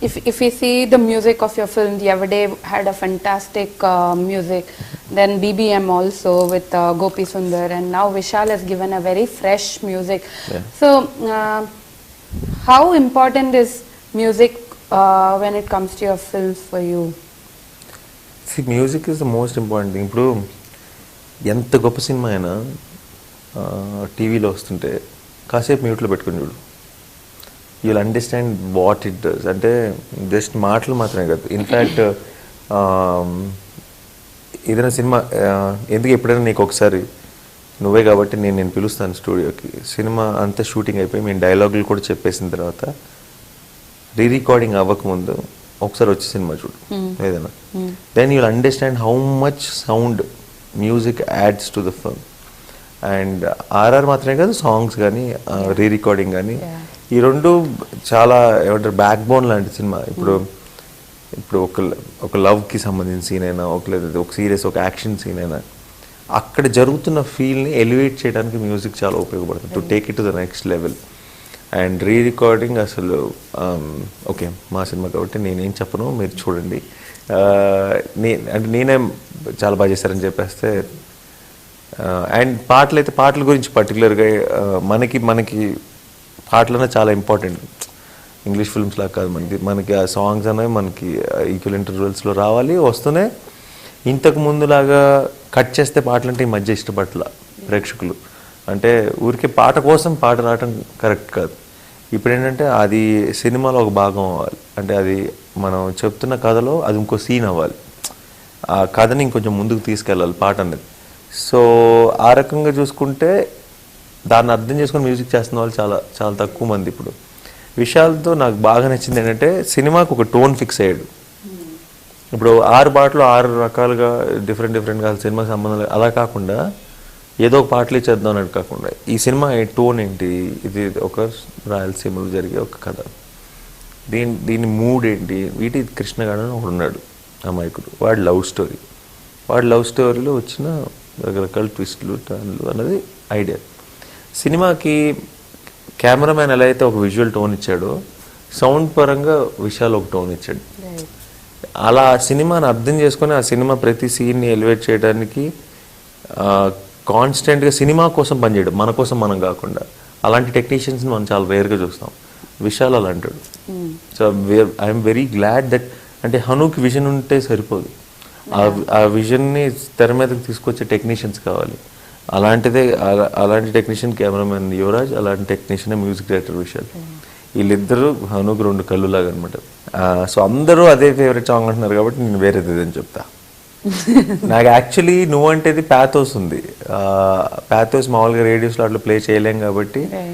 if we see the music of your film, the other day had a fantastic music. Then BBM also with Gopi Sundar, and now Vishal has given a very fresh music. Yeah. So, how important is music when it comes to your films for you? See, music is the most important thing. ఇప్పుడు ఎంత గొప్ప cinema అయినా టీవీలో వస్తుంటే కాసేపు మ్యూట్లో పెట్టుకుని చూడు, you'll understand what it does. అంటే జస్ట్ మాటలు మాత్రమే కాదు, ఇన్ఫ్యాక్ట్ ఏదైనా సినిమా ఎందుకు ఎప్పుడైనా నీకు ఒకసారి నువ్వే కాబట్టి నేను పిలుస్తాను స్టూడియోకి, సినిమా అంతా షూటింగ్ అయిపోయి మేము డైలాగులు కూడా చెప్పేసిన తర్వాత రికార్డింగ్ అవ్వకముందు ఒకసారి వచ్చి సినిమా చూడు ఏదైనా, then you'll understand how much sound music adds to the film. And RR మాత్రమే కాదు, సాంగ్స్ కానీ రికార్డింగ్ కానీ, ఈ రెండు చాలా ఏమంటారు బ్యాక్ బోన్ లాంటి సినిమా. ఇప్పుడు ఒక లవ్కి సంబంధించిన సీన్ అయినా, ఒక సీరియస్ ఒక యాక్షన్ సీన్ అయినా, అక్కడ జరుగుతున్న ఫీల్ని ఎలివేట్ చేయడానికి మ్యూజిక్ చాలా ఉపయోగపడుతుంది, to take it to the next level. And recording అసలు ఓకే మా సినిమా కాబట్టి నేనేం చెప్పను, మీరు చూడండి. అంటే నేనే చాలా బాగా చేశారని చెప్పేస్తే. అండ్ పాటల గురించి పర్టికులర్గా మనకి పాటలనే చాలా ఇంపార్టెంట్. ఇంగ్లీష్ ఫిల్మ్స్ లాగా కాదు, మనకి ఆ సాంగ్స్ అనేవి మనకి ఈక్వల్ ఇంటర్వెల్స్లో రావాలి, వస్తూనే ఇంతకు ముందులాగా కట్ చేస్తే పాటలు అంటే ఈ మధ్య ఇష్టపట్ల ప్రేక్షకులు. అంటే ఊరికే పాట కోసం పాట రావటం కరెక్ట్ కాదు. ఇప్పుడు ఏంటంటే అది సినిమాలో ఒక భాగం అవ్వాలి, అంటే అది మనం చెప్తున్న కథలో అది ఇంకో సీన్ అవ్వాలి, ఆ కథని ఇంకొంచెం ముందుకు తీసుకెళ్ళాలి పాట అనేది. సో ఆ రకంగా చూసుకుంటే దాన్ని అర్థం చేసుకుని మ్యూజిక్ చేస్తున్న వాళ్ళు చాలా చాలా తక్కువ మంది. ఇప్పుడు విషయాలతో నాకు బాగా నచ్చింది ఏంటంటే సినిమాకు ఒక టోన్ ఫిక్స్ అయ్యాడు. ఇప్పుడు 6 పాటలు 6 రకాలుగా డిఫరెంట్గా సినిమాకి సంబంధం లేదు, అలా కాకుండా ఏదో ఒక పాటలు చేద్దాం అని కాకుండా ఈ సినిమా టోన్ ఏంటి, ఇది ఒక రాయలసీమలో జరిగే ఒక కథ, దీని మూడ్ ఏంటి, వీటి కృష్ణగాడు అని ఒకడు ఉన్నాడు అమాయకుడు, వాడి లవ్ స్టోరీలో వచ్చిన రకరకాల ట్విస్టులు టర్న్లు అన్నది ఐడియా. సినిమాకి కెమెరామ్యాన్ ఎలా అయితే ఒక విజువల్ టోన్ ఇచ్చాడో, సౌండ్ పరంగా విశాల్ ఒక టోన్ ఇచ్చాడు. అలా సినిమాని అర్థం చేసుకొని ఆ సినిమా ప్రతి సీన్ని ఎలివేట్ చేయడానికి కాన్స్టెంట్గా సినిమా కోసం పనిచేయడం, మన కోసం మనం కాకుండా, అలాంటి టెక్నీషియన్స్ని మనం చాలా రేర్గా చూస్తాం. విశాల్ అలా అంటాడు. So I'm very glad that, అంటే హనుకి విజన్ ఉంటే సరిపోదు, ఆ విజన్ని తెర మీదకి తీసుకొచ్చే టెక్నీషియన్స్ కావాలి. అలాంటి టెక్నీషియన్ కెమెరామెన్ యువరాజ్, అలాంటి టెక్నీషియన్ మ్యూజిక్ డైరెక్టర్ విశాల్. వీళ్ళిద్దరూ హనుకు 2 కళ్ళులాగా అనమాట. సో అందరూ అదే ఫేవరెట్ సాంగ్ అంటున్నారు కాబట్టి నేను వేరేది అని చెప్తా. నాకు యాక్చువల్లీ నువ్వు అంటేది ప్యాథోస్ ఉంది, ప్యాథోస్ మామూలుగా రేడియోస్లో అట్లా ప్లే చేయలేం కాబట్టి